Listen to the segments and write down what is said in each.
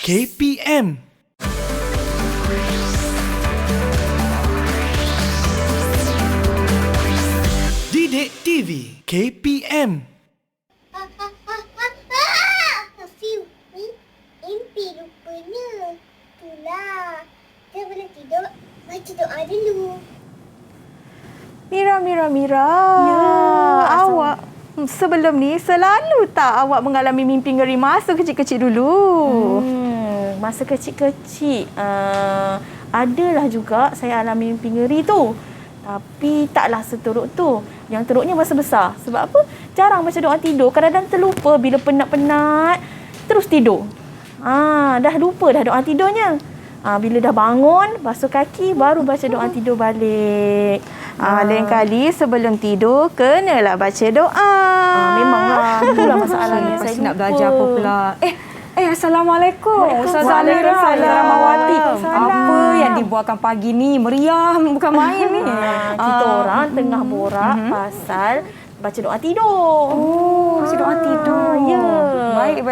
KPM. Didik TV KPM. Hafiz, mimpi rupanya. Itulah. Kita boleh tidur, baca doa dulu. Mira. Ya, Awak sebelum ni selalu tak awak mengalami mimpi ngeri masa kecil-kecil dulu? Masa kecil-kecil, adalah juga saya alami mimpi ngeri tu. Tapi taklah seteruk tu. Yang teruknya masa besar. Sebab apa? Jarang baca doa tidur. Kadang-kadang terlupa bila penat-penat, terus tidur. Dah lupa dah doa tidurnya. Bila dah bangun, basuh kaki, baru baca doa tidur balik. Lain kali sebelum tidur, kenalah baca doa. Memanglah. Itulah masalahnya. Saya Pasti nak lupa. belajar apa pula. Assalamualaikum. Ustazah Amira Rahmawati. Apa yang dibuatkan pagi ni? Meriah, bukan main ni. Kita orang tengah borak pasal baca doa tidur. Baca doa tidur. Ya. Baik.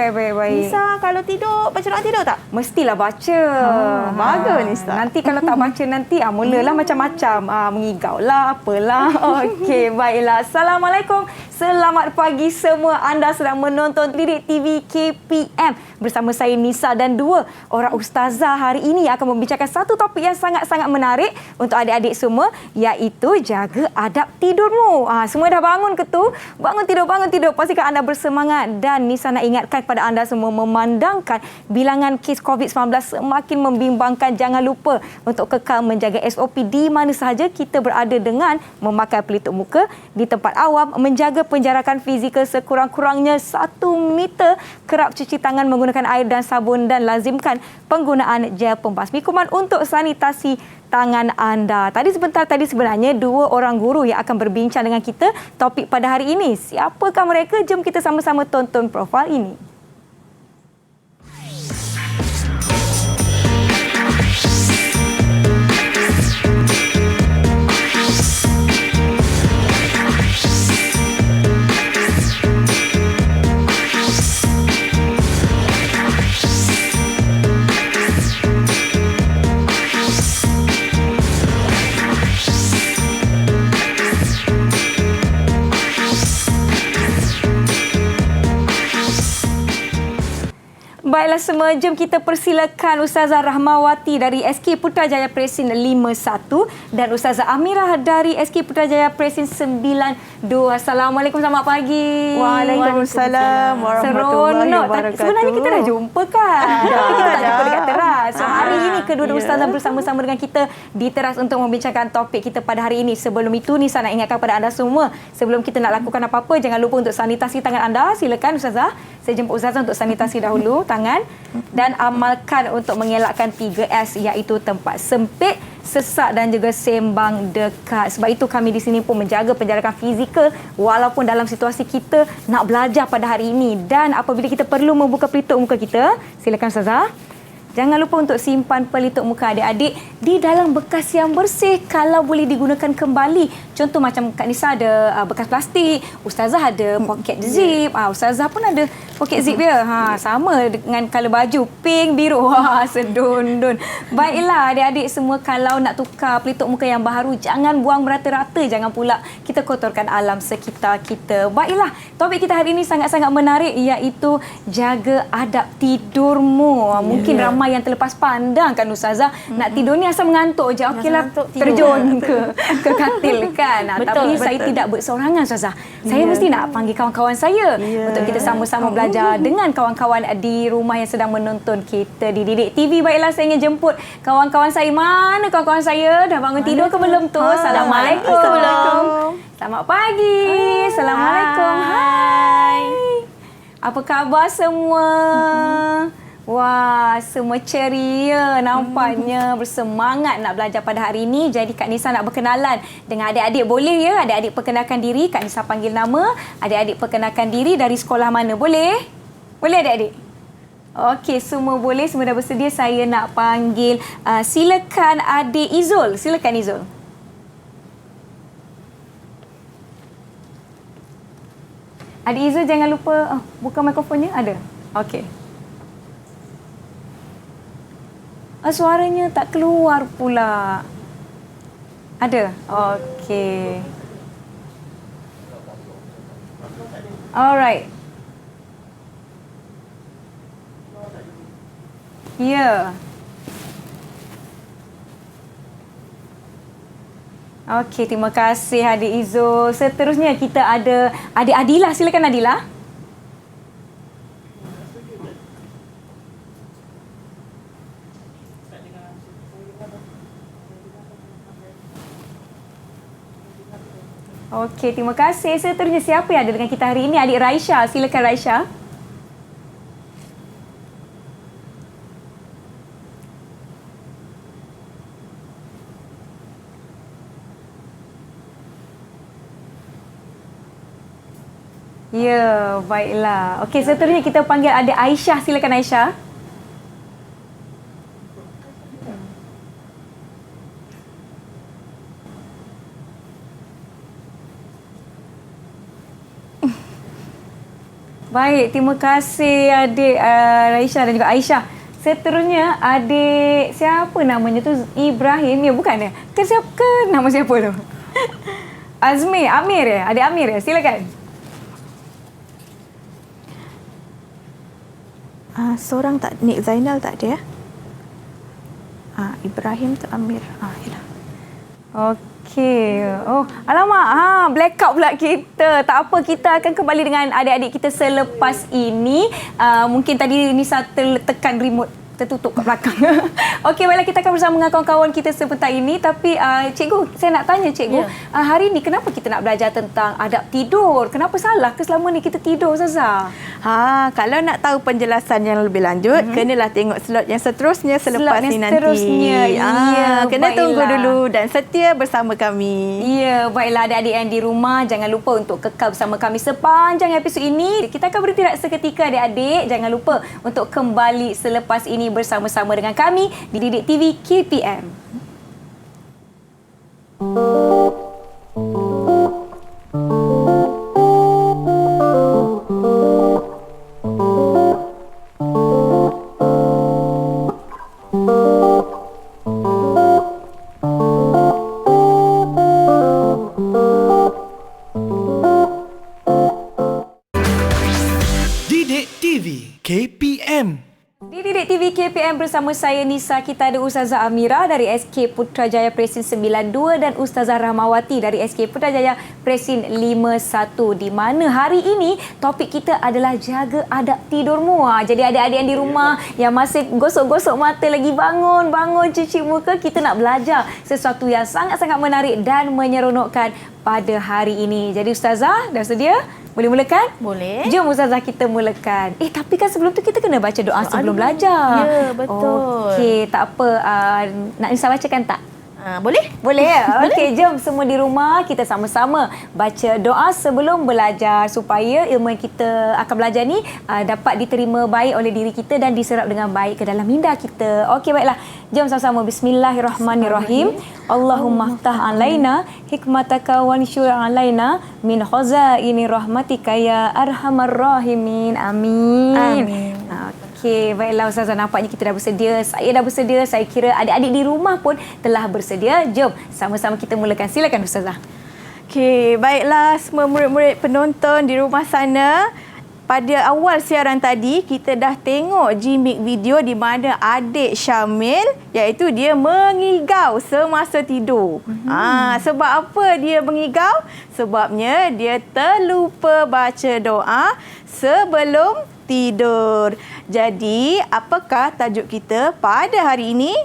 Nisa, kalau tidur, baca doa tidur tak? Mestilah baca. bagus ni, Ustaz. Nanti kalau tak baca nanti mulalah macam-macam. Mengigau lah, apalah. Okey, baiklah. Assalamualaikum. Selamat pagi semua. Anda sedang menonton Didik TV KPM. Bersama saya Nisa dan dua orang ustazah hari ini akan membicarakan satu topik yang sangat-sangat menarik untuk adik-adik semua, iaitu jaga adab tidurmu. Semua dah bangun ke tu? Bangun tidur. Pastikan anda bersemangat. Dan Nisa nak ingatkan kepada anda semua, memandangkan bilangan kes COVID-19 semakin membimbangkan, jangan lupa untuk kekal menjaga SOP di mana sahaja kita berada dengan memakai pelitup muka di tempat awam, menjaga penjarakan fizikal sekurang-kurangnya 1 meter, kerap cuci tangan menggunakan air dan sabun dan lazimkan penggunaan gel pembasmi kuman untuk sanitasi tangan anda. Sebentar tadi sebenarnya dua orang guru yang akan berbincang dengan kita topik pada hari ini. Siapakah mereka? Jom kita sama-sama tonton profil ini. Baiklah semua, jom kita persilakan Ustazah Rahmawati dari SK Putrajaya Presin 51 dan Ustazah Amira dari SK Putrajaya Presin 92. Assalamualaikum, selamat pagi. Waalaikumsalam warahmatullahi wabarakatuh. Sebenarnya kita dah jumpa kan? Tapi kita tak jumpa dekat teras. So, hari ini kedua-dua ustazah bersama-sama dengan kita di teras untuk membincangkan topik kita pada hari ini. Sebelum itu, Nisa nak ingatkan kepada anda semua, sebelum kita nak lakukan apa-apa, jangan lupa untuk sanitasi tangan anda. Silakan Ustazah. Saya jemput Ustazah untuk sanitasi dahulu tangan dan amalkan untuk mengelakkan 3S, iaitu tempat sempit, sesak dan juga sembang dekat. Sebab itu kami di sini pun menjaga penjarakan fizikal walaupun dalam situasi kita nak belajar pada hari ini. Dan apabila kita perlu membuka pelitup muka kita, silakan Ustazah. Jangan lupa untuk simpan pelitup muka adik-adik di dalam bekas yang bersih kalau boleh digunakan kembali. Contoh macam Kak Nisa ada bekas plastik, Ustazah ada poket zip, Ustazah pun ada poket zip dia. Sama dengan colour baju, pink, biru. Sedondon. Baiklah adik-adik semua, kalau nak tukar pelitup muka yang baru, jangan buang merata-rata, jangan pula kita kotorkan alam sekitar kita. Baiklah, topik kita hari ini sangat-sangat menarik, iaitu jaga adab tidurmu. Mungkin ramai yang terlepas pandang kan Ustazah, nak tidur ni asal mengantuk je, okeylah terjun ke katil kan. Tapi saya tidak berseorangan Ustazah. Saya mesti nak panggil kawan-kawan saya untuk kita sama-sama belajar dengan kawan-kawan di rumah yang sedang menonton kita di Didik TV. Baiklah, saya ingin jemput kawan-kawan saya. Mana kawan-kawan saya? Dah bangun tidur ke belum tu? Assalamualaikum. Selamat pagi. Assalamualaikum. Hai. Apa khabar semua? Wah, semua ceria nampaknya, bersemangat nak belajar pada hari ini. Jadi Kak Nisa nak berkenalan dengan adik-adik, boleh ya? Adik-adik perkenalkan diri, Kak Nisa panggil nama. Adik-adik perkenalkan diri, dari sekolah mana? Boleh? Boleh adik-adik? Okey, semua boleh, semua dah bersedia. Saya nak panggil, silakan adik Izul. Silakan Izul. Adik Izul jangan lupa buka mikrofonnya. Ada? Okey. Suaranya tak keluar pula. Ada? Okey. Alright. Ya. Okey, terima kasih adik Izul. Seterusnya kita ada adik Adila. Silakan Adila. Okey, terima kasih. Seterusnya siapa yang ada dengan kita hari ini? Adik Raisha. Silakan Raisha. Ya, baiklah. Okey, seterusnya kita panggil adik Aisyah. Silakan Aisyah. Baik, terima kasih adik Raisha dan juga Aisyah. Seterusnya adik siapa namanya tu? Ibrahim. Ya, bukan ya? Ke nama siapa tu? Azmi, Amir ya? Adik Amir ya? Silakan. Seorang tak, Nik Zainal tak ada ya? Ibrahim tu Amir. Yalah. Okey. Oh, alamak. Blackout pula kita. Tak apa, kita akan kembali dengan adik-adik kita selepas ini. Mungkin tadi Nisa tertekan remote tertutup kat belakang. Okey, baiklah, kita akan bersama dengan kawan-kawan kita sebentar ini. Tapi cikgu, saya nak tanya cikgu, hari ni kenapa kita nak belajar tentang adab tidur? Kenapa salah ke selama ni kita tidur, Ustazah? Kalau nak tahu penjelasan yang lebih lanjut, kenalah tengok slot yang seterusnya selepas Slot yang ni nanti. seterusnya. Ya, kena tunggu baiklah. dulu dan setia bersama kami. Ya, baiklah adik-adik yang di rumah, jangan lupa untuk kekal bersama kami sepanjang episod ini. Kita akan beristirahat seketika adik-adik. Jangan lupa untuk kembali selepas ini bersama-sama dengan kami di Didik TV KPM. Didik TV KPM. Di Didik TV KPM bersama saya Nisa, kita ada Ustazah Amira dari SK Putrajaya Presin 92 dan Ustazah Rahmawati dari SK Putrajaya Presin 51, di mana hari ini topik kita adalah jaga adab tidurmu. Jadi adik-adik yang di rumah yang masih gosok-gosok mata lagi bangun cuci muka, kita nak belajar sesuatu yang sangat-sangat menarik dan menyeronokkan pada hari ini. Jadi Ustazah, dah sedia? Boleh mulakan? Boleh. Jom Ustazah kita mulakan. Tapi kan sebelum tu kita kena baca doa sebelum belajar. Ya, betul. Okey, tak apa. Nak Nisa bacakan tak? Boleh? Boleh. Okey, jom semua di rumah kita sama-sama baca doa sebelum belajar supaya ilmu yang kita akan belajar ni dapat diterima baik oleh diri kita dan diserap dengan baik ke dalam minda kita. Okey, baiklah. Jom sama-sama. Bismillahirrahmanirrahim. Allahumma ftah alaina hikmataka wa nsyur alaina min khazaini rahmatika ya arhamar rahimin. Amin. Amin. Okey, baiklah Ustazah, nampaknya kita dah bersedia. Saya dah bersedia. Saya kira adik-adik di rumah pun telah bersedia. Jom sama-sama kita mulakan. Silakan Ustazah. Okey, baiklah semua murid-murid penonton di rumah sana. Pada awal siaran tadi, kita dah tengok gimmick video di mana adik Syamil, iaitu dia mengigau semasa tidur. Sebab apa dia mengigau? Sebabnya dia terlupa baca doa sebelum tidur. Jadi, apakah tajuk kita pada hari ini?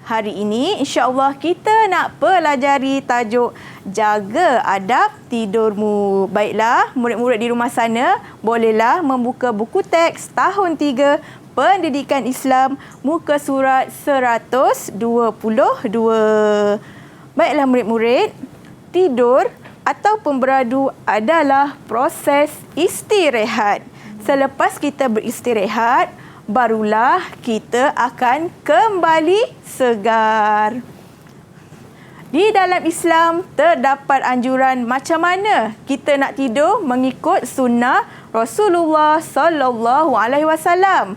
Hari ini, insya-Allah kita nak pelajari tajuk jaga adab tidurmu. Baiklah, murid-murid di rumah sana, bolehlah membuka buku teks tahun 3 Pendidikan Islam, muka surat 122. Baiklah murid-murid, tidur ataupun beradu adalah proses istirahat. Selepas kita beristirahat, barulah kita akan kembali segar. Di dalam Islam, terdapat anjuran macam mana kita nak tidur mengikut sunnah Rasulullah sallallahu alaihi wasallam.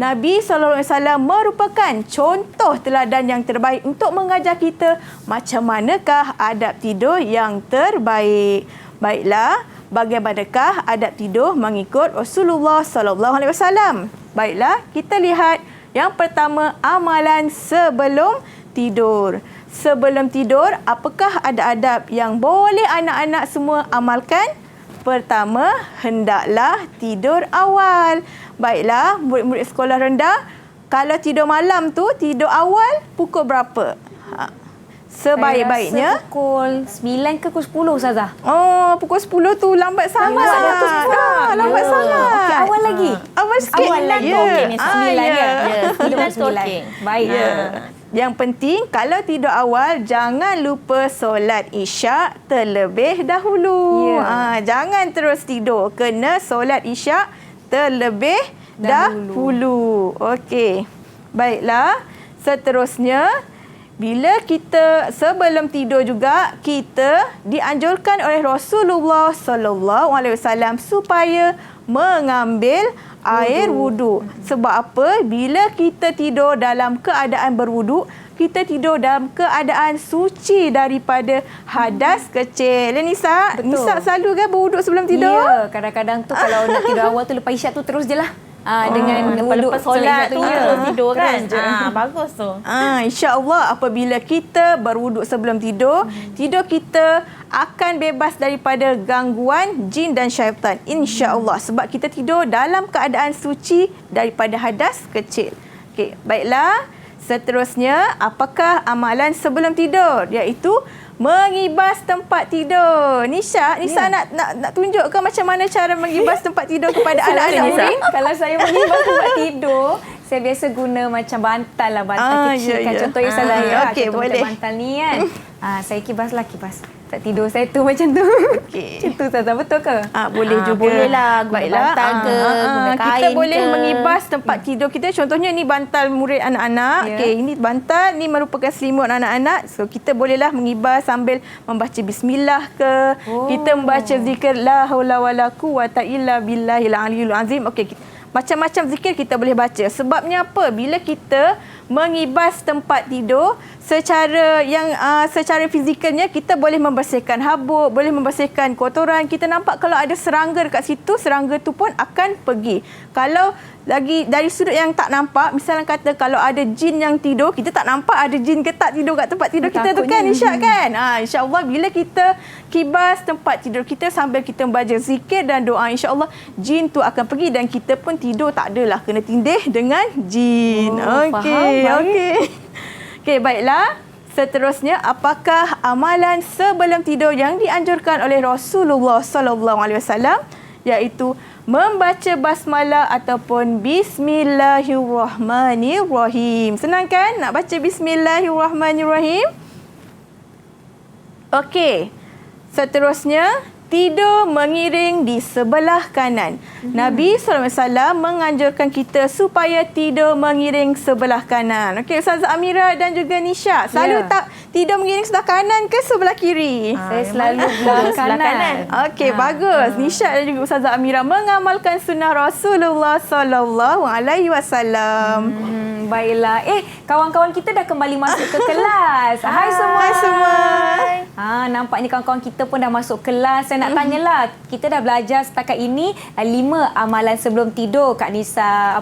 Nabi sallallahu alaihi wasallam merupakan contoh teladan yang terbaik untuk mengajar kita macam manakah adab tidur yang terbaik. Baiklah, bagaimanakah adab tidur mengikut Rasulullah sallallahu alaihi wasallam? Baiklah, kita lihat yang pertama, amalan sebelum tidur. Sebelum tidur, apakah adab-adab yang boleh anak-anak semua amalkan? Pertama, hendaklah tidur awal. Baiklah, murid-murid sekolah rendah, kalau tidur malam tu, tidur awal pukul berapa? Sebaik-baiknya. Saya rasa pukul 9 ke pukul 10, Ustazah? Oh, pukul 10 tu lambat sangat. Lambat sangat. Okey, awal lagi. Awal sikit. Awal lagi. Okey, ni 9 ya. Tidur tu okey. Baik. Yang penting, kalau tidur awal, jangan lupa solat isyak terlebih dahulu. Jangan terus tidur. Kena solat isyak terlebih dahulu. Okey. Baiklah. Seterusnya, bila kita sebelum tidur juga, kita dianjurkan oleh Rasulullah sallallahu alaihi wasallam supaya mengambil air wudu. Sebab apa? Bila kita tidur dalam keadaan berwuduk, kita tidur dalam keadaan suci daripada hadas kecil. Nisa, Betul. Nisa selalu kan berwuduk sebelum tidur? Ya, kadang-kadang tu kalau nak tidur awal tu lepas isyak tu terus je lah. Dengan wuduk Lepas solat tu terus tidur kan. Terus je. Bagus tu. InsyaAllah apabila kita berwuduk sebelum tidur, tidur kita akan bebas daripada gangguan jin dan syaitan. InsyaAllah. Sebab kita tidur dalam keadaan suci daripada hadas kecil. Okey, baiklah. Seterusnya, apakah amalan sebelum tidur? Iaitu mengibas tempat tidur. Nisa nak tunjukkan macam mana cara mengibas tempat tidur kepada anak-anak murid? Kalau saya mengibas tempat tidur, saya biasa guna macam bantal lah, bantal kecil kan. Contohnya saya, okey, contoh boleh. bantal ni kan. Saya kibas tak tidur saya tu macam tu. Okey. Macam tu, Ustazah, betul ke? Boleh juga. Boleh lah, guna Baiklah. bantal ke, guna Kita kain boleh ke. mengibas tempat tidur kita. Contohnya ni bantal murid anak-anak. Ya. Okey, ini bantal, ni merupakan selimut anak-anak. So kita bolehlah mengibas sambil membaca bismillah ke. Kita membaca zikir la haula wala quwata illa billahil aliyul azim. Okey, macam-macam zikir kita boleh baca. Sebabnya apa? Bila kita mengibas tempat tidur, secara fizikalnya kita boleh membersihkan habuk, boleh membersihkan kotoran. Kita nampak kalau ada serangga dekat situ, serangga tu pun akan pergi. Kalau lagi dari sudut yang tak nampak, misalnya kata kalau ada jin yang tidur, kita tak nampak ada jin ke tak tidur kat tempat tidur kita tu kan, Isyak kan? InsyaAllah bila kita kibas tempat tidur kita sambil kita membaca zikir dan doa, insyaAllah jin tu akan pergi dan kita pun tidur tak adalah kena tindih dengan jin. Okey, baiklah. Seterusnya, apakah amalan sebelum tidur yang dianjurkan oleh Rasulullah sallallahu alaihi wasallam? Iaitu membaca basmalah ataupun bismillahirrahmanirrahim. Senang kan nak baca bismillahirrahmanirrahim? Okey. Seterusnya, tidur mengiring di sebelah kanan. Nabi SAW menganjurkan kita supaya tidur mengiring sebelah kanan. Okey, Ustazah Amira dan juga Nisha, selalu tak tidur mengiring sebelah kanan ke sebelah kiri? Saya selalu belah kanan. Okey, bagus. Nisha dan juga Ustazah Amira mengamalkan sunnah Rasulullah sallallahu alaihi wasallam. Baiklah. Kawan-kawan kita dah kembali masuk ke kelas. Hai semua. Hai semua. Nampaknya kawan-kawan kita pun dah masuk kelas. Saya nak tanyalah, kita dah belajar setakat ini 5 amalan sebelum tidur. Kak Nisa,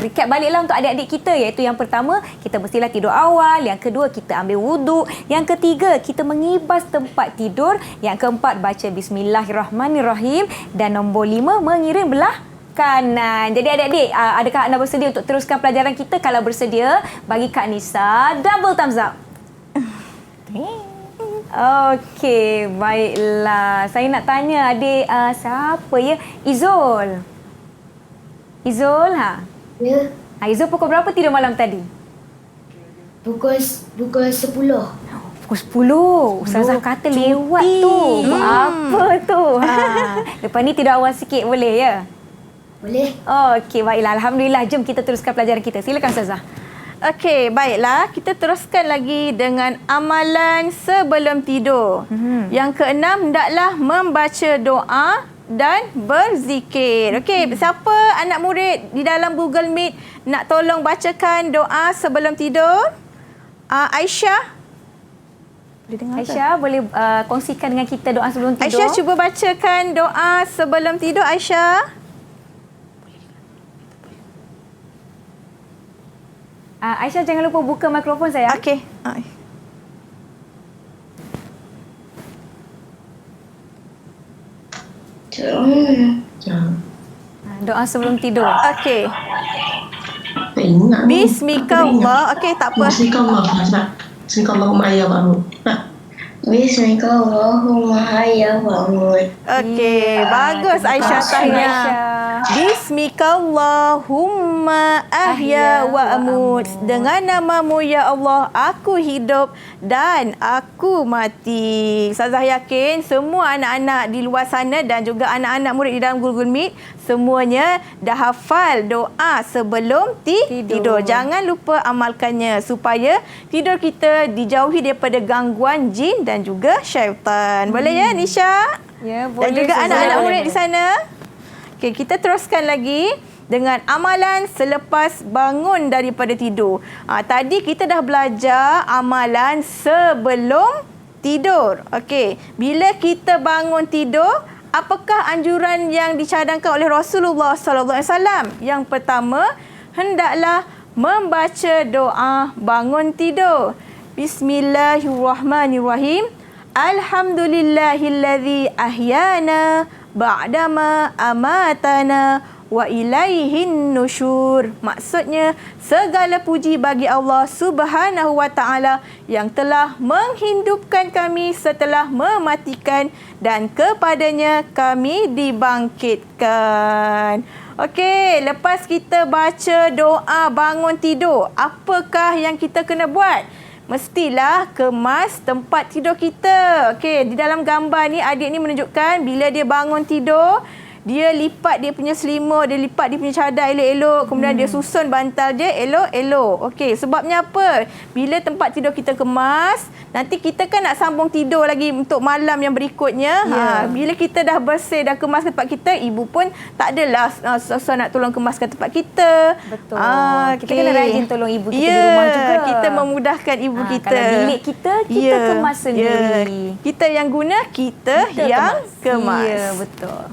recap baliklah untuk adik-adik kita, iaitu yang pertama, kita mestilah tidur awal. Yang kedua, kita ambil wuduk. Yang ketiga, kita mengibas tempat tidur. Yang keempat, baca bismillahirrahmanirrahim. Dan nombor 5, mengiring belah kanan. Jadi adik-adik, adakah anda bersedia untuk teruskan pelajaran kita? Kalau bersedia, bagi Kak Nisa double thumbs up. Okey, baiklah. Saya nak tanya adik, siapa ya? Izul. Izul, Ya, Izul pukul berapa tidur malam tadi? pukul 10. Pukul 10. Ustazah kata lewat tu. Apa tu? Lepas ni tidur awal sikit boleh ya? Boleh? Okey, baiklah. Alhamdulillah. Jom kita teruskan pelajaran kita. Silakan Ustazah. Okey, baiklah. Kita teruskan lagi dengan amalan sebelum tidur. Yang keenam, hendaklah membaca doa dan berzikir. Okey, siapa anak murid di dalam Google Meet nak tolong bacakan doa sebelum tidur? Aisyah? Boleh dengar ke? Aisyah boleh kongsikan dengan kita doa sebelum tidur. Aisyah cuba bacakan doa sebelum tidur, Aisyah. Aisyah jangan lupa buka mikrofon saya. Okey. Doa sebelum tidur. Okey. Tak ingat ni. Bismillah. Okey, tak apa. Bismillah. Bismillahirrahmanirrahim. Ayah bangun. Bismillahirrahmanirrahim. Ya bangun. Okey, bagus Aisyah tahniah. Bismillahirrahmanirrahim. Ahya wa amut. Dengan namamu ya Allah, aku hidup dan aku mati. Ustazah yakin semua anak-anak di luar sana dan juga anak-anak murid di dalam Google Meet semuanya dah hafal doa sebelum tidur. Jangan lupa amalkannya supaya tidur kita dijauhi daripada gangguan jin dan juga syaitan. Boleh ya Nisha? Ya, Dan boleh. juga Ustazah. anak-anak murid di sana. Okey, kita teruskan lagi dengan amalan selepas bangun daripada tidur. Tadi kita dah belajar amalan sebelum tidur. Okey, bila kita bangun tidur, apakah anjuran yang dicadangkan oleh Rasulullah sallallahu alaihi wasallam? Yang pertama, hendaklah membaca doa bangun tidur. Bismillahirrahmanirrahim. Alhamdulillahillazi ahyana ba'dama amatana wa ilaihin nusyur. Maksudnya, segala puji bagi Allah Subhanahu wa taala yang telah menghidupkan kami setelah mematikan dan kepadanya kami dibangkitkan. Okey, lepas kita baca doa bangun tidur, apakah yang kita kena buat? Mestilah kemas tempat tidur kita. Okey, di dalam gambar ni adik ni menunjukkan bila dia bangun tidur, dia lipat dia punya selimut, dia lipat dia punya cadar elok-elok, kemudian dia susun bantal dia elok-elok. Okey, sebabnya apa? Bila tempat tidur kita kemas, nanti kita kan nak sambung tidur lagi untuk malam yang berikutnya. Bila kita dah bersih, dah kemas tempat kita, ibu pun tak adalah susah nak tolong kemaskan tempat kita. Betul. Kita kena rajin tolong ibu kita di Ya, rumah juga. kita memudahkan ibu kita. Kalau bilik kita kemas sendiri. Kita yang guna, kita yang kemas. Ya, betul.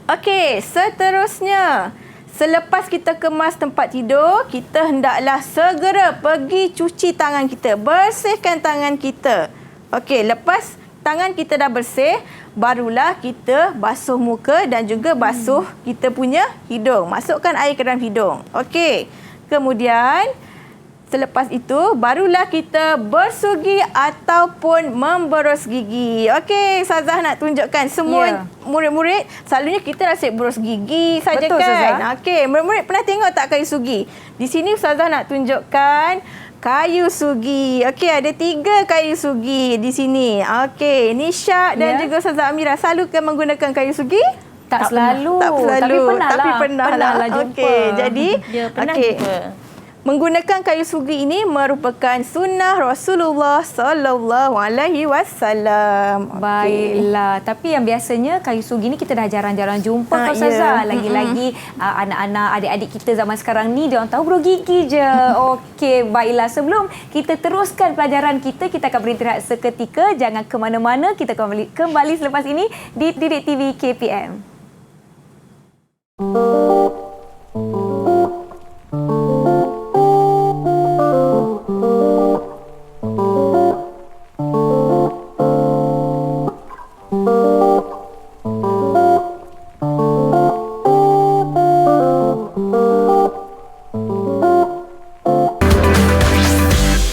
Okey, seterusnya. Selepas kita kemas tempat tidur, kita hendaklah segera pergi cuci tangan kita. Bersihkan tangan kita. Okey, lepas tangan kita dah bersih, barulah kita basuh muka dan juga basuh kita punya hidung. Masukkan air ke dalam hidung. Okey. Kemudian, selepas itu, barulah kita bersugi ataupun memberus gigi. Okey, Ustazah nak tunjukkan semua murid-murid, selalunya kita asyik berus gigi saja. Betul, kan. Ustazah. Okey, murid-murid pernah tengok tak kayu sugi? Di sini Ustazah nak tunjukkan kayu sugi. Okey, ada 3 kayu sugi di sini. Okey, Nisha dan juga Ustazah Amira selalu kan menggunakan kayu sugi? Tak selalu. Tak selalu. Tapi pernah lah jumpa. Okey, jadi Dia pernah okey. jumpa. Menggunakan kayu sugi ini merupakan sunnah Rasulullah sallallahu alaihi wasallam. Baiklah. Tapi yang biasanya kayu sugi ni kita dah jarang-jarang jumpa kau Ustazah. Lagi-lagi anak-anak, adik-adik kita zaman sekarang ni dia orang tahu bro gigi je. Okey, baiklah. Sebelum kita teruskan pelajaran kita akan beristirahat seketika. Jangan ke mana-mana. Kita kembali selepas ini di Didik TV KPM.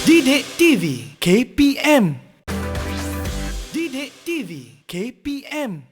Didik TV KPM. Didik TV KPM.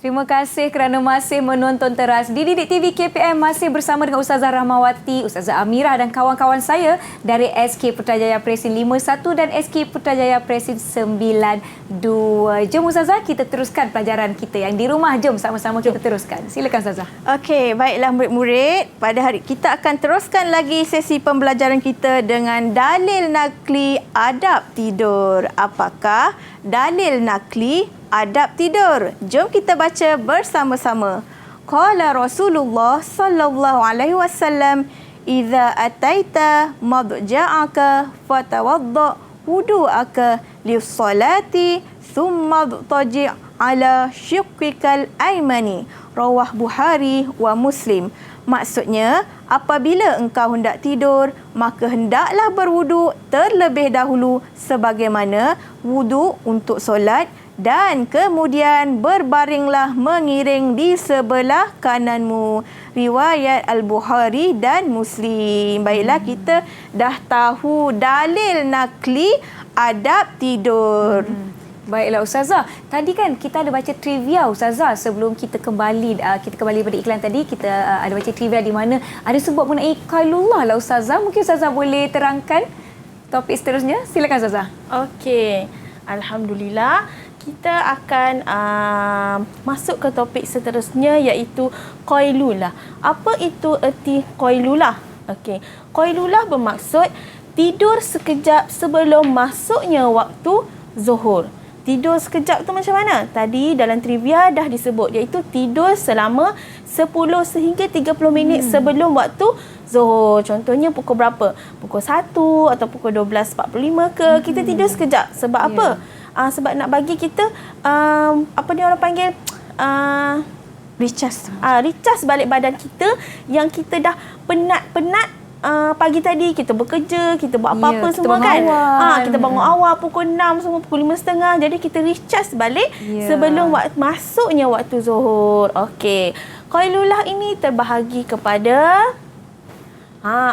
Terima kasih kerana masih menonton teras di Didik TV KPM, masih bersama dengan Ustazah Rahmawati, Ustazah Amirah dan kawan-kawan saya dari SK Putrajaya Presin 51 dan SK Putrajaya Presin 92. Jom Ustazah, kita teruskan pelajaran kita yang di rumah. Jom sama-sama kita teruskan. Silakan Ustazah. Okey, baiklah murid-murid. Pada hari kita akan teruskan lagi sesi pembelajaran kita dengan dalil nakli adab tidur. Apakah dalil nakli adab tidur? Jom kita baca bersama-sama. Qala Rasulullah sallallahu alaihi wasallam, "Idza ataita madja'aka fatawadda wudu'aka lis-salati thumma taji' ala shiqqikal aymani." Rawah Bukhari wa Muslim. Maksudnya, apabila engkau hendak tidur, maka hendaklah berwuduk terlebih dahulu sebagaimana wuduk untuk solat, dan kemudian berbaringlah mengiring di sebelah kananmu. Riwayat Al-Bukhari dan Muslim. Baiklah, kita dah tahu dalil nakli adab tidur. Baiklah Ustazah, tadi kan kita ada baca trivia Ustazah sebelum kita kembali pada iklan tadi. Kita ada baca trivia di mana ada sebut mengenai qailullah lah Ustazah. Mungkin Ustazah boleh terangkan topik seterusnya. Silakan Ustazah. Okey, alhamdulillah. Kita akan masuk ke topik seterusnya, iaitu qailulah. Apa itu erti qailulah? Okey, qailulah bermaksud tidur sekejap sebelum masuknya waktu zuhur. Tidur sekejap tu macam mana? Tadi dalam trivia dah disebut, iaitu tidur selama 10 sehingga 30 minit sebelum waktu zuhur. Contohnya pukul berapa? Pukul 1 atau pukul 12.45 ke, kita tidur sekejap. Sebab apa? Sebab nak bagi kita apa dia orang panggil Recharge. recharge balik badan kita yang kita dah penat-penat pagi tadi. Kita bekerja, kita buat apa-apa semua kan. Kita bangun awal pukul 6 semua, pukul 5.30. Jadi kita recharge balik sebelum masuknya waktu zuhur. Okey. Qailullah ini terbahagi kepada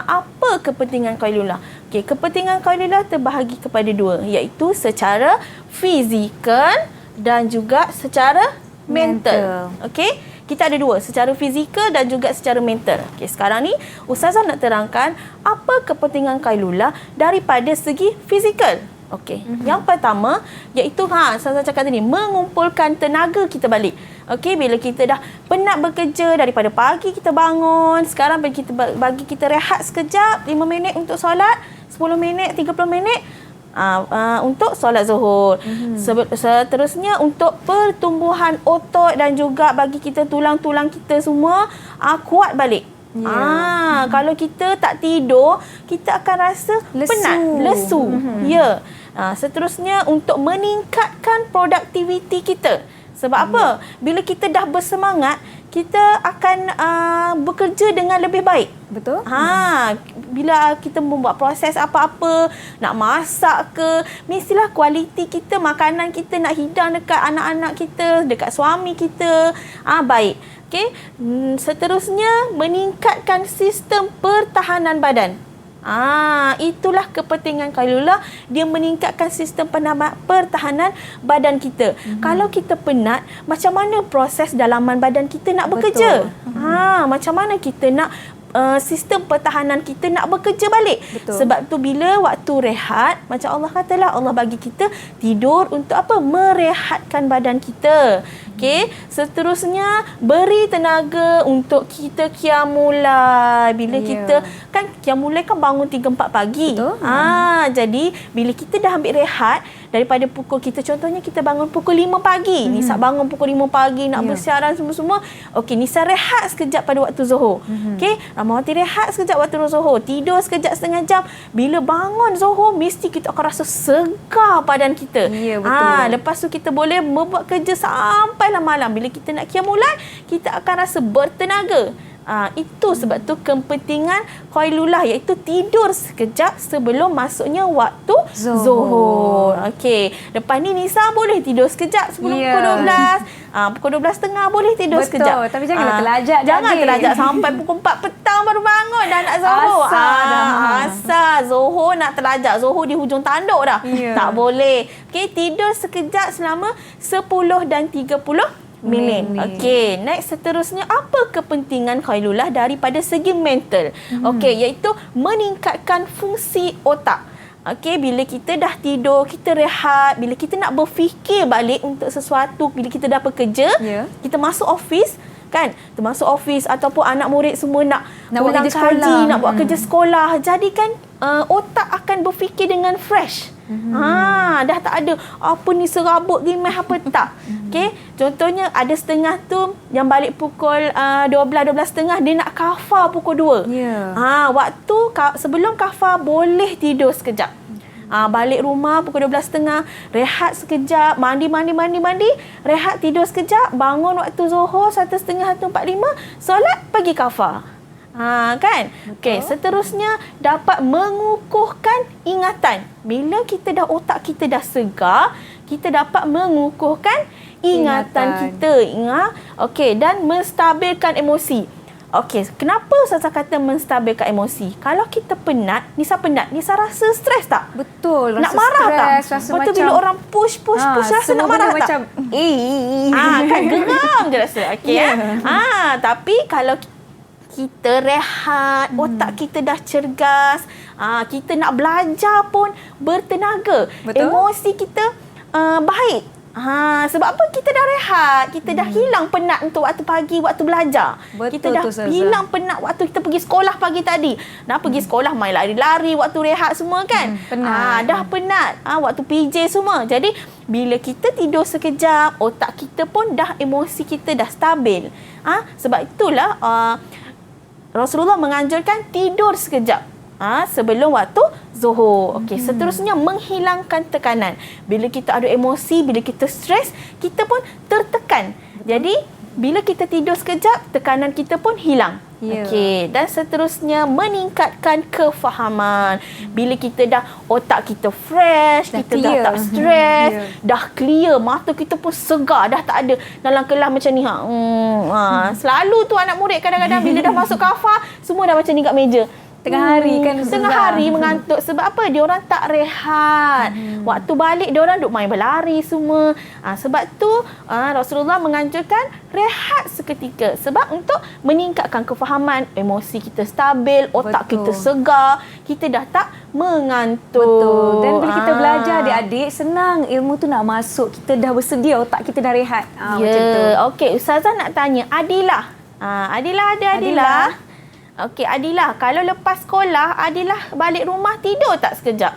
apa kepentingan qailullah? Okey, kepentingan qailullah terbahagi kepada dua, iaitu secara fizikal dan juga secara mental. Okey, kita ada dua, secara fizikal dan juga secara mental. Okey, sekarang ni Ustazah nak terangkan apa kepentingan qailullah daripada segi fizikal. Okey, yang pertama iaitu Ustazah cakap tadi, mengumpulkan tenaga kita balik. Okey, bila kita dah penat bekerja daripada pagi kita bangun, sekarang bagi kita rehat sekejap, 5 minit untuk solat, 10 minit, 30 minit untuk solat zuhur. Seterusnya untuk pertumbuhan otot dan juga bagi kita tulang-tulang kita semua kuat balik. Kalau kita tak tidur, kita akan rasa penat, lesu. Seterusnya untuk meningkatkan produktiviti kita. Sebab apa? Bila kita dah bersemangat, kita akan bekerja dengan lebih baik. Betul? Bila kita membuat proses apa-apa, nak masak ke, mestilah kualiti kita, makanan kita nak hidang dekat anak-anak kita, dekat suami kita, baik. Okey. Seterusnya meningkatkan sistem pertahanan badan. Itulah kepentingan qailullah, dia meningkatkan sistem pertahanan badan kita. Kalau kita penat, macam mana proses dalaman badan kita nak bekerja? Macam mana kita nak sistem pertahanan kita nak bekerja balik? Sebab tu bila waktu rehat, macam Allah katalah, Allah bagi kita tidur untuk apa? Merehatkan badan kita. Okey, seterusnya beri tenaga untuk kita qiyamulai. Bila kita kan qiyamulai kan bangun 3-4 pagi. Jadi bila kita dah ambil rehat daripada pukul, kita contohnya kita bangun pukul 5 pagi. Nisa bangun pukul 5 pagi nak bersiaran semua-semua. Okey, Nisa rehat sekejap pada waktu zuhur. Okey, Rahmawati rehat sekejap waktu zuhur, tidur sekejap setengah jam. Bila bangun zuhur, mesti kita akan rasa segar badan kita. Lepas tu kita boleh membuat kerja sampailah malam. Bila kita nak qiyamulai, kita akan rasa bertenaga. Itu sebab tu kepentingan qailullah, iaitu tidur sekejap sebelum masuknya waktu zuhur. Okey, lepas ni Nisa boleh tidur sekejap sebelum pukul 12. Pukul 12.30 boleh tidur sekejap. Tapi janganlah terlajak. Jangan terlajak sampai pukul 4 petang baru bangun dah nak zuhur. Asal zuhur nak terlajak. Zuhur di hujung tanduk dah. Tak boleh. Okey, tidur sekejap selama 10 dan 30 Milin. Okey, next seterusnya, apa kepentingan Khairullah daripada segi mental? Okey, iaitu meningkatkan fungsi otak. Okey, bila kita dah tidur, kita rehat, bila kita nak berfikir balik untuk sesuatu, bila kita dah bekerja, kita masuk office, kan? Termasuk office ataupun anak murid semua nak buat kerja sekolah. nak buat kerja sekolah. Jadi kan otak akan berfikir dengan fresh. Dah tak ada apa ni serabut rimeh apa tak. Okey, contohnya ada setengah tu yang balik pukul 12:30 dia nak kafar pukul 2. Waktu sebelum kafar boleh tidur sekejap. Balik rumah pukul 12:30, rehat sekejap, mandi, rehat tidur sekejap, bangun waktu Zuhur 1:30-1:45, solat, pergi kafar. Kan? Okey, seterusnya dapat mengukuhkan ingatan. Bila kita dah otak kita dah segar, kita dapat mengukuhkan ingatan kita. Okey, dan menstabilkan emosi. Okey, kenapa Ustazah kata menstabilkan emosi? Kalau kita penat, Nisa rasa stres tak? Betul, nak marah stres, tak? rasa Lepas tu macam bila orang push rasa nak marah tak? macam kan geram je rasa. Okey. Tapi kalau kita rehat, otak kita dah cergas, kita nak belajar pun bertenaga. Betul. Emosi kita baik. Sebab apa? Kita dah rehat, kita dah hilang penat untuk waktu pagi, waktu belajar. Betul kita dah tu, Ustazah. hilang penat waktu kita pergi sekolah pagi tadi. Dah pergi sekolah main lari-lari, waktu rehat semua kan. Penat. Dah penat. Waktu PJ semua. Jadi bila kita tidur sekejap, otak kita pun dah, emosi kita dah stabil. Sebab itulah Rasulullah menganjurkan tidur sekejap sebelum waktu Zuhur. Okey, seterusnya menghilangkan tekanan. Bila kita ada emosi, bila kita stres, kita pun tertekan. Jadi bila kita tidur sekejap, tekanan kita pun hilang. Okey, dan seterusnya meningkatkan kefahaman. Bila kita dah, otak kita fresh, kita dah tak stres, dah clear, mata kita pun segar, dah tak ada dalam kelas macam ni. Selalu tu anak murid kadang-kadang bila dah masuk kafar, semua dah macam ni kat meja. Tengah hari kan, Tengah hari mengantuk. Sebab apa? Diorang tak rehat. Waktu balik diorang duk main berlari semua. Sebab tu Rasulullah menganjurkan rehat seketika. Sebab untuk meningkatkan kefahaman, emosi kita stabil, otak kita segar, kita dah tak mengantuk. Betul. Dan bila kita belajar adik-adik, senang ilmu tu nak masuk. Kita dah bersedia, otak kita dah rehat. Macam tu. Okey, Ustazah nak tanya Adilah. Adilah. Okey, Adilah, kalau lepas sekolah, Adilah balik rumah tidur tak sekejap?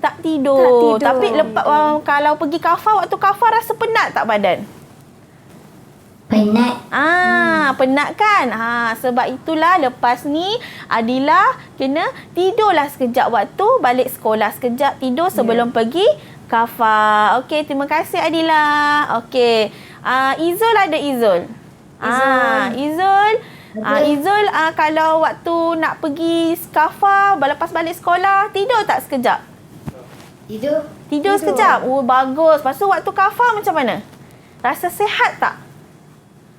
Tak tidur. Tapi lepas kalau pergi kafar, waktu kafar rasa penat tak badan? Penat. Penat kan? Sebab itulah lepas ni Adilah kena tidurlah sekejap waktu balik sekolah, sekejap tidur sebelum pergi kafar. Okey, terima kasih Adilah. Okey. Izul ada Izul. Izul kalau waktu nak pergi kafar lepas balik sekolah, tidur tak sekejap? Tidur sekejap. Bagus. Lepas tu waktu kafar macam mana? Rasa sihat tak?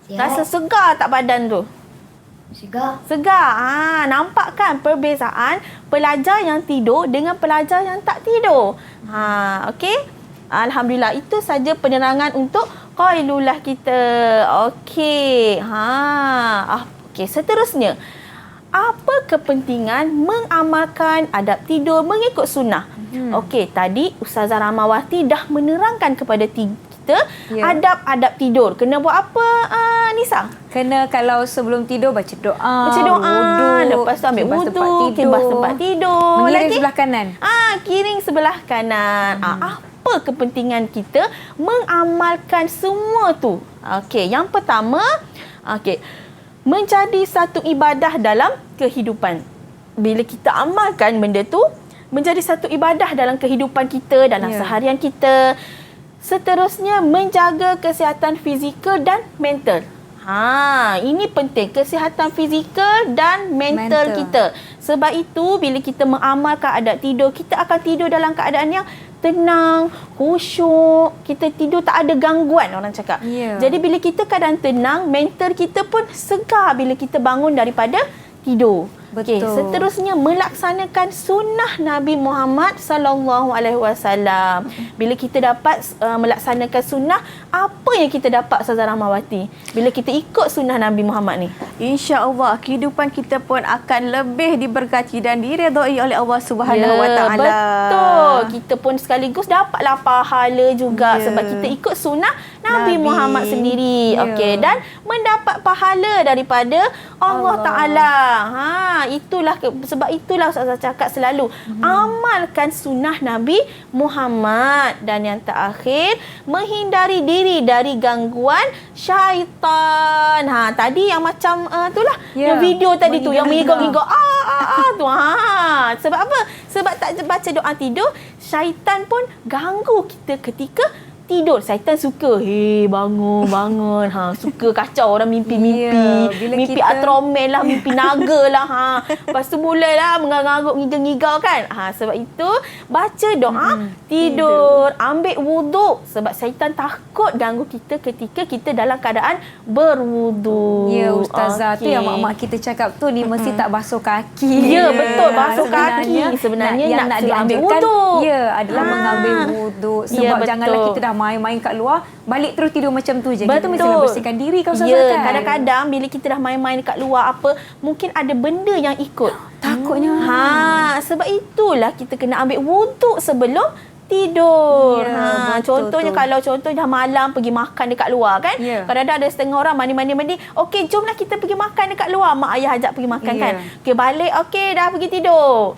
Rasa segar tak badan tu? Segar. Nampak kan perbezaan pelajar yang tidur dengan pelajar yang tak tidur. Okey. Alhamdulillah, itu saja penerangan untuk Qailullah kita. Okey. Okey, seterusnya. Apa kepentingan mengamalkan adab tidur mengikut sunnah? Okey, tadi Ustazah Rahmawati dah menerangkan kepada kita adab-adab tidur. Kena buat apa, Nisa? Kena kalau sebelum tidur baca doa. Wudu. Lepas tu ambil wudu, kibas tempat tidur. Mengiring sebelah kanan. Kiring sebelah kanan. Apa kepentingan kita mengamalkan semua tu? Okey, yang pertama, menjadi satu ibadah dalam kehidupan. Bila kita amalkan benda tu, menjadi satu ibadah dalam kehidupan kita, dalam seharian kita. Seterusnya, menjaga kesihatan fizikal dan mental. Ini penting, kesihatan fizikal dan mental kita. Sebab itu, bila kita mengamalkan adab tidur, kita akan tidur dalam keadaan yang tenang, khusyuk. Kita tidur tak ada gangguan, orang cakap. Jadi bila kita keadaan tenang, mental kita pun segar bila kita bangun daripada tidur. Okey, Betul. seterusnya melaksanakan sunnah Nabi Muhammad sallallahu alaihi wasallam. Bila kita dapat melaksanakan sunnah, apa yang kita dapat Ustazah Rahmawati bila kita ikut sunnah Nabi Muhammad ni? InsyaAllah kehidupan kita pun akan lebih diberkati dan diredai oleh Allah Subhanahu Wa Taala. Betul. Kita pun sekaligus dapatlah pahala juga sebab kita ikut sunnah Nabi Muhammad sendiri. Okey, dan mendapat pahala daripada Allah Taala. Sebab itulah Ustazah cakap selalu amalkan sunnah Nabi Muhammad. Dan yang terakhir, menghindari diri dari gangguan syaitan. Tadi yang macam itulah yang video tadi tu yang mengigau-igau tu. Sebab apa? Sebab tak baca doa tidur, syaitan pun ganggu kita ketika tidur. Syaitan suka, bangun. Suka kacau orang mimpi-mimpi. Mimpi Atromel lah, mimpi naga lah. Lepas tu mulalah mengarut ngigau kan. Sebab itu, baca doa tidur. Ambil wuduk. Sebab syaitan takut ganggu kita ketika kita dalam keadaan berwuduk. Ya, Ustazah. Tu yang mak-mak kita cakap tu ni mesti tak basuh kaki. Ya, betul. Basuh kaki. Sebenarnya yang nak diambil ambil wuduk. Ya, adalah mengambil wuduk. Sebab janganlah kita dah main-main kat luar, balik terus tidur macam tu je. Kita mesti nak bersihkan diri kan Ustazah kan? Kadang-kadang bila kita dah main-main kat luar mungkin ada benda yang ikut. Takutnya. Sebab itulah kita kena ambil wuduk sebelum tidur. Contohnya kalau dah malam pergi makan dekat luar kan. Kadang-kadang ada setengah orang mandi. Okey, jomlah kita pergi makan dekat luar. Mak ayah ajak pergi makan kan. Okey, balik dah pergi tidur.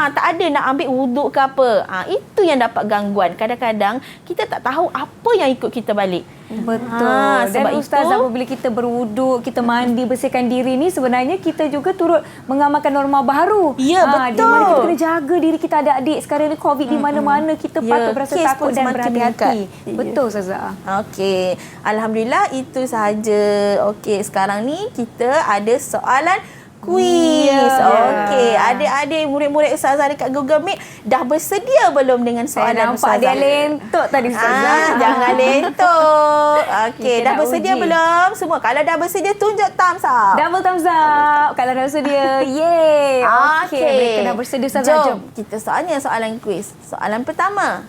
Tak ada nak ambil wuduk ke apa. Itu yang dapat gangguan. Kadang-kadang kita tak tahu apa yang ikut kita balik. Betul. Dan Ustazah, apabila kita berwuduk, kita mandi, bersihkan diri ni, sebenarnya kita juga turut mengamalkan norma baru. Ya, betul. Di mana kita kena jaga diri kita, adik-adik. Sekarang ni COVID di mana-mana, kita patut berasa takut dan berhati-hati. Betul Ustazah. Okey. Alhamdulillah itu sahaja. Okey, sekarang ni kita ada soalan kuis. Okey, adik-adik murid-murid Ustazah dekat Google Meet dah bersedia belum dengan soalan Ustazah? Saya nampak dia lentok tadi Ustazah. Jangan lentok. Okey, dah bersedia belum? Semua kalau dah bersedia tunjuk thumbs up. Double thumbs up kalau dah bersedia. Yeay. Okey, mereka dah bersedia Ustazah. Jom kita soalan kuis. Soalan pertama.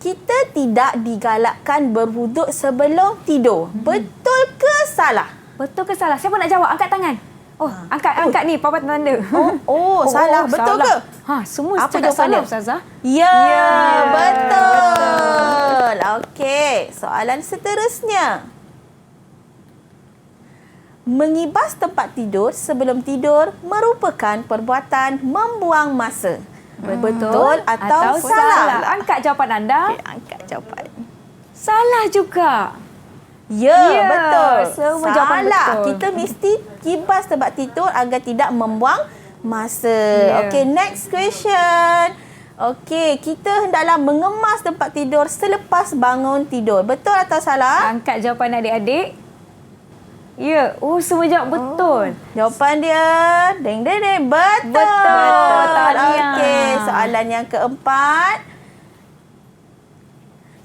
Kita tidak digalakkan berwuduk sebelum tidur. Betul ke salah? Betul ke salah? Siapa nak jawab? Angkat tangan. Angkat ni papan tanda. Salah. Betul salah. ke? Semua apa cakap jawapannya? salah Ustazah. Ya, betul. Okey, soalan seterusnya. Mengibas tempat tidur sebelum tidur merupakan perbuatan membuang masa. Betul atau salah? Angkat jawapan anda. Okey, angkat jawapan. Salah juga. Ya, betul. Semua jawapan salah. betul. Kita mesti kibas tempat tidur agar tidak membuang masa. Okey, next question. Okey, kita hendaklah mengemas tempat tidur selepas bangun tidur. Betul atau salah? Angkat jawapan adik-adik. Ya. Semua jawab betul. Jawapan dia deng. Betul. Betul. Tahniah. Okey, soalan yang keempat.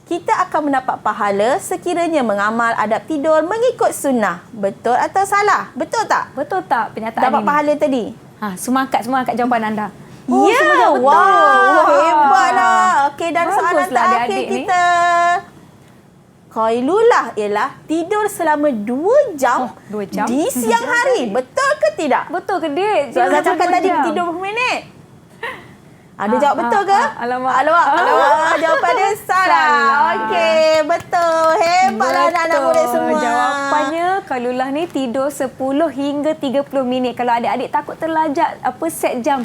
Kita akan mendapat pahala sekiranya mengamal adab tidur mengikut sunnah. Betul atau salah? Betul tak? Betul tak pernyataan Dapat ini? pahala tadi? Semua angkat jawapan anda. Ya, semua jawab betul. wow, hebatlah. Okey, dan soalan Baguslah terakhir adik-adik ni. kita. Qailulah ialah tidur selama 2 jam, 2 jam di siang hari. Betul ke tidak? Betul ke, Dik? Ustazah cakap tadi tidur berapa minit? Ada jawab betul ke? Alamak. Jawapan dia salah. Okey, betul. Hebatlah anak-anak murid semua. Jawapannya, kalaulah ni tidur 10 hingga 30 minit. Kalau adik-adik takut terlajak set jam.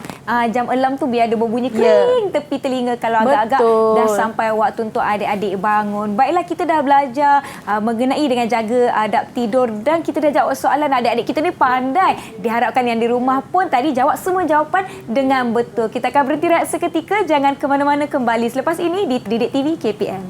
Jam alarm tu biar ada berbunyi kering tepi telinga kalau agak-agak dah sampai waktu untuk adik-adik bangun. Baiklah, kita dah belajar mengenai dengan jaga adab tidur dan kita dah jawab soalan. Adik-adik kita ni pandai. Diharapkan yang di rumah pun tadi jawab semua jawapan dengan betul. Kita akan berhenti rehat seketika. Jangan ke mana-mana, kembali selepas ini di Didik TV KPM.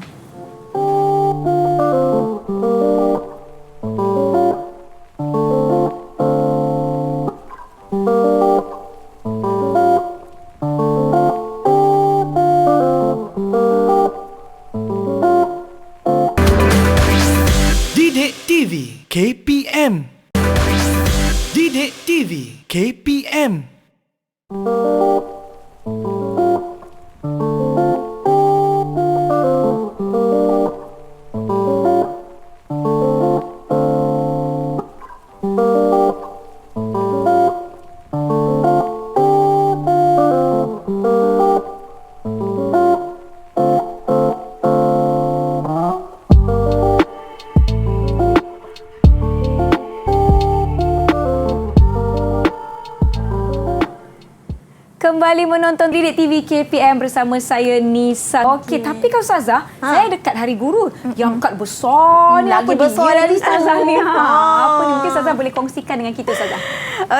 Didik TV KPM. Didik TV KPM. Kembali menonton Didik TV KPM bersama saya Nisa. Okey, tapi kalau Ustazah, saya dekat Hari Guru. Yang kad besar ni Lagi apa besar dia dari Ustazah tu. ni? Apa ni? Mungkin Ustazah boleh kongsikan dengan kita Ustazah.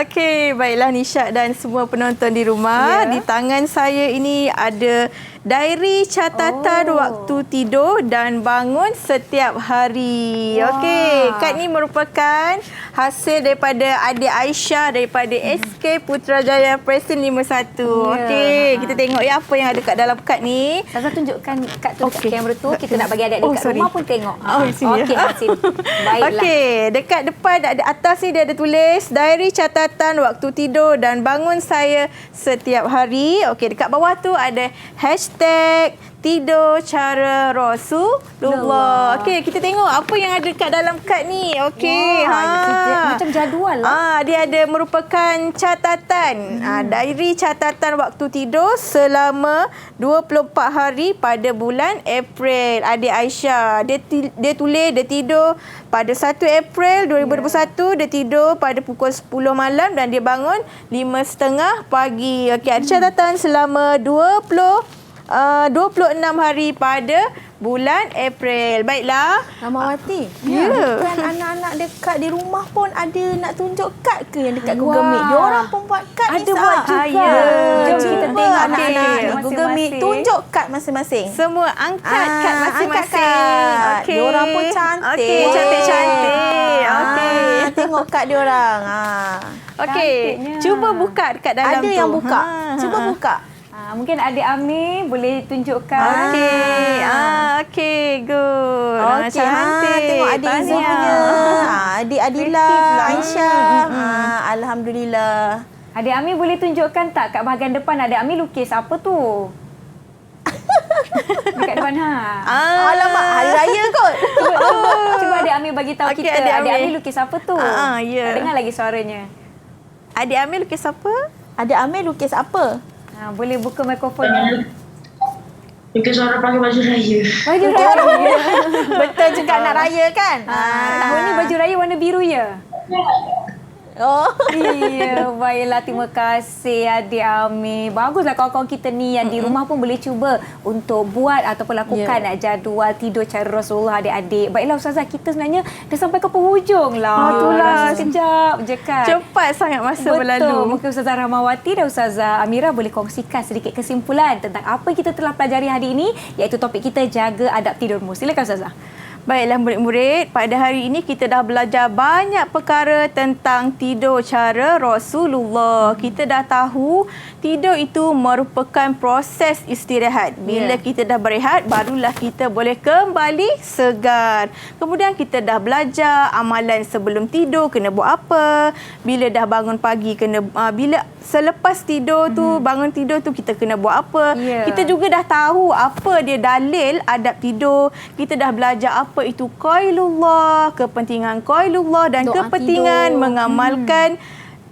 Okey, baiklah Nishat dan semua penonton di rumah. Di tangan saya ini ada diary catatan waktu tidur dan bangun setiap hari. Okey, kad ni merupakan hasil daripada adik Aisyah daripada SK Putrajaya Presiden 51. Okey, kita tengok ya apa yang ada kat dalam kad ni. Ustazah tunjukkan kad tu dekat kamera tu. Kita nak bagi adik-adik kat sorry. rumah pun tengok. Di sini. Okey, sini. Baiklah. Okey, dekat depan ada atas ni dia ada tulis diary catatan waktu tidur dan bangun saya setiap hari. Okey, dekat bawah tu ada hashtag tidur cara Rasulullah. Okey, kita tengok apa yang ada dekat dalam kad ni. Okey, Macam jadual lah. dia ada merupakan catatan. Diary catatan waktu tidur selama 24 hari pada bulan April. Adik Aisyah, dia tulis dia tidur pada 1 April 2021, dia tidur pada pukul 10 malam dan dia bangun 5.30 pagi. Okey, ada catatan selama 26 hari pada bulan April. Baiklah. Ramawati. Ya. Bukan anak-anak dekat di rumah pun ada nak tunjuk kad ke yang dekat Google Meet? Dia orang pun buat kad Ada Nisa. buat juga. Ya. Jom Cuba kita tengok anak-anak okey. di Google Meet tunjuk kad masing-masing. Semua angkat kad masing-masing. Angkat kad. Okey. Diorang pun cantik. Okey, cantik-cantik. Okey. Tengok kad diorang. Okey. Cantiknya. Cuba buka dekat dalam tu. Ada yang buka. Cuba buka. Mungkin adik Ami boleh tunjukkan. Okey. Okey, good. Okey, Cantik. tengok adik Izzul Tahniah. punya. Adik Adila, Aisyah. Alhamdulillah. Adik Ami boleh tunjukkan tak kat bahagian depan adik Ami lukis apa tu? Dekat depan Alamak, hari raya kot. Cuba adik Ami bagi tahu Okey, kita. adik Adik Ami. Ami lukis apa tu? Ya. Tak dengar lagi suaranya. Adik Amil lukis apa? Adik Amir lukis apa? Boleh buka mikrofonnya. Mungkin suara pakai baju raya. Baju raya. Betul juga nak raya kan? Tahun ni baju raya warna biru ya? Oh. Iya, baiklah. Terima kasih adik Ami. Baguslah kawan-kawan kita ni yang di rumah pun boleh cuba untuk buat ataupun lakukan jadual tidur cara Rasulullah adik-adik. Baiklah Ustazah, kita sebenarnya dah sampai ke penghujung lah. Itulah. Sekejap je kan. Cepat sangat masa Betul. berlalu. Mungkin Ustazah Rahmawati dan Ustazah Amira boleh kongsikan sedikit kesimpulan tentang apa yang kita telah pelajari hari ini, iaitu topik kita jaga adab tidurmu. Silakan Ustazah. Baiklah murid-murid, pada hari ini kita dah belajar banyak perkara tentang tidur cara Rasulullah. Kita dah tahu tidur itu merupakan proses istirahat. Bila kita dah berehat, barulah kita boleh kembali segar. Kemudian kita dah belajar amalan sebelum tidur kena buat apa. Bila dah bangun pagi bila selepas tidur tu, bangun tidur tu kita kena buat apa. Kita juga dah tahu apa dia dalil adab tidur. Kita dah belajar apa itu qailullah, kepentingan qailullah dan Doa kepentingan tidur. mengamalkan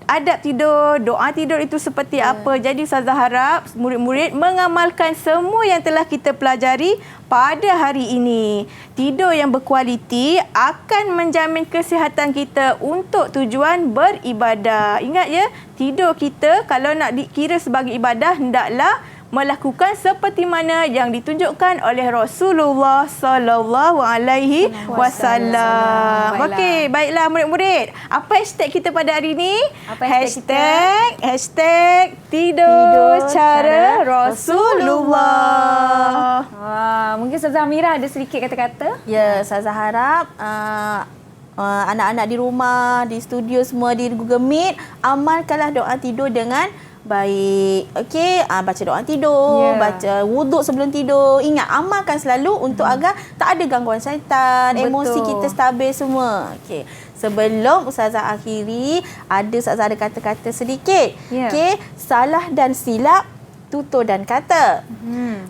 adab tidur, doa tidur itu seperti apa. Jadi Ustazah harap murid-murid mengamalkan semua yang telah kita pelajari pada hari ini. Tidur yang berkualiti akan menjamin kesihatan kita untuk tujuan beribadah. Ingat ya, tidur kita kalau nak dikira sebagai ibadah, hendaklah melakukan seperti mana yang ditunjukkan oleh Rasulullah sallallahu alaihi wasallam. Okey, baiklah murid-murid. Apa hashtag kita pada hari ini? Apa hashtag Hashtag tidur cara Rasulullah. Mungkin Ustazah Amira ada sedikit kata-kata. Ya, Ustazah harap anak-anak di rumah, di studio semua di Google Meet, amalkanlah doa tidur dengan Baik. Okey, baca doa tidur, baca wuduk sebelum tidur. Ingat, amalkan selalu untuk agar tak ada gangguan syaitan, emosi kita stabil semua. Okey. Sebelum Ustazah akhiri, Ustazah ada kata-kata sedikit. Okey, salah dan silap, tutur dan kata.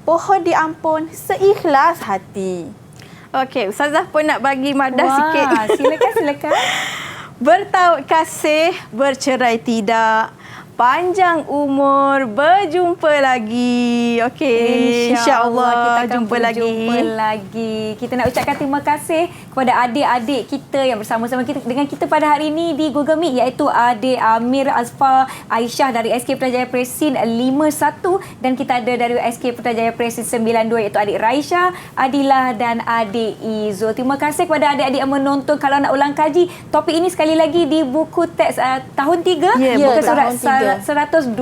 Pohon diampun seikhlas hati. Okey, Ustazah pun nak bagi madah sikit. Silakan. Bertaut kasih, bercerai tidak. Panjang umur, berjumpa lagi. Okey, insya-Allah kita akan jumpa lagi. Kita nak ucapkan terima kasih kepada adik-adik kita yang bersama-sama kita dengan kita pada hari ini di Google Meet, iaitu adik Amir Azfar Aisyah dari SK Putrajaya Presin 51 dan kita ada dari SK Putrajaya Presin 92 iaitu adik Raisha, Adilah dan adik Izul. Terima kasih kepada adik-adik yang menonton. Kalau nak ulang kaji topik ini sekali lagi di buku teks tahun 3 muka surat 122.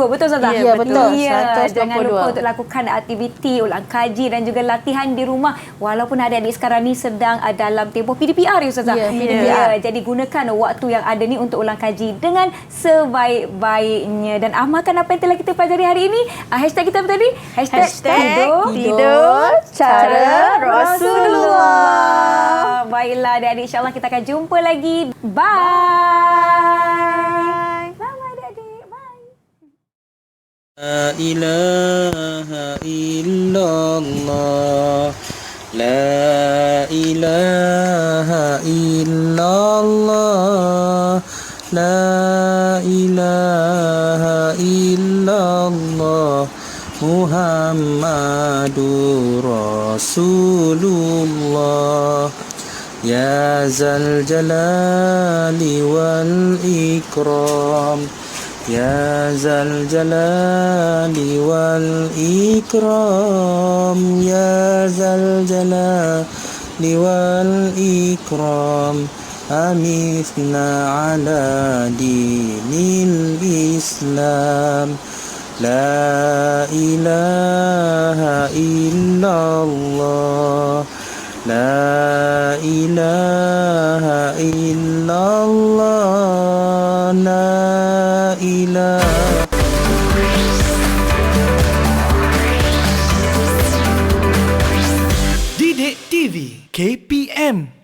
Betul Ustazah? Ya, betul. Ya, 122. jangan lupa untuk lakukan aktiviti, ulang kaji dan juga latihan di rumah. Walaupun adik-adik sekarang ni sedang dalam tempoh PDPR ya Ustazah? Ya, PDPR. Jadi gunakan waktu yang ada ni untuk ulang kaji dengan sebaik-baiknya. Dan amalkan apa yang telah kita pelajari hari ini. Hashtag kita apa tadi? Hashtag tidur cara Rasulullah. Baiklah adik-adik, insyaAllah kita akan jumpa lagi. Bye. Bye adik-adik. Bye. La ilaha illallah. La ilaha illallah. La ilaha illallah. Muhammadur Rasulullah. Ya zal jalali wal ikram. Ya zal jalali wal ikram. Ya zal jalali wal ikram. Amithna ala dinil Islam. La ilaha illallah. La ilaha illallah. La ilaha. Didik TV KPM